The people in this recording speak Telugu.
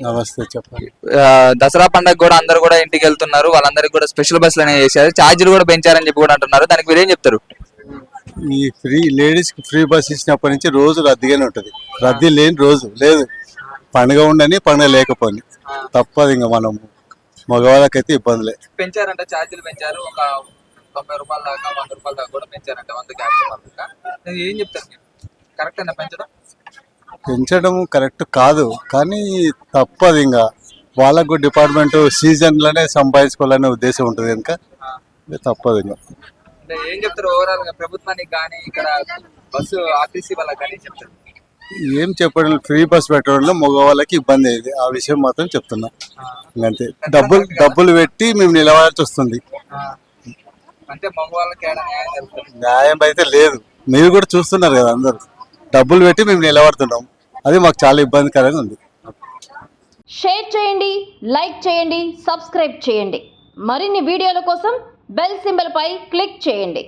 నమస్తే, చెప్పండి. దసరా పండుగ కూడా అందరూ కూడా ఇంటికి వెళ్తున్నారు, వాళ్ళందరికీ కూడా స్పెషల్ బస్సులు అనేవి చేశారు, ఛార్జీలు కూడా పెంచారని చెప్పి కూడా అంటున్నారు. దానికి మీరేం చెప్తారు? ఈ లేడీస్ కి ఫ్రీ బస్ ఇచ్చినప్పటి నుంచి రోజు రద్దీగానే ఉంటది. రద్దీ లేని రోజు లేదు. పండుగ ఉండని, పండుగ లేకపోని తప్పదు. ఇంకా మనం మగవాళ్ళకైతే ఇబ్బందులే. పెంచారంట, ఛార్జీలు పెంచారు. ఒక 90 రూపాయల దాకా, 100 రూపాయల దాకా కూడా పెంచారంట. 100 క్యాబ్స్ ఏం చెప్తారు మీరు? కరెక్ట్ అయినా పెంచడం కరెక్ట్ కాదు, కానీ తప్పదు. ఇంకా వాళ్ళకు డిపార్ట్మెంట్ సీజన్లోనే సంపాదించుకోవాలనే ఉద్దేశం ఉంటుంది కనుక తప్పదు. ఇంకా ఏం చెప్తారు ఓవరాల్ గా ప్రభుత్వానికి కానీ ఇక్కడ బస్సు ఆర్టీసీ వాళ్ళకి కానీ చెప్తారు? ఏం చెప్పడం, ఫ్రీ బస్ పెట్టడంలో మగవాళ్ళకి ఇబ్బంది అయ్యేది. ఆ విషయం మాత్రం చెప్తున్నా. ఇంకంతే. డబ్బులు పెట్టి మేము నిలవాల్సి వస్తుంది. అంటే మగవాళ్ళకి న్యాయం అయితే లేదు. మీరు కూడా చూస్తున్నారు కదా, అందరు డబ్బులు పెట్టి మేము నిలబడుతున్నాం. అది మాకు చాలా ఇబ్బందికరంగా ఉంది. షేర్ చేయండి, లైక్ చేయండి, సబ్స్క్రైబ్ చేయండి. మరిన్ని వీడియోల కోసం బెల్ సింబల్ పై క్లిక్ చేయండి.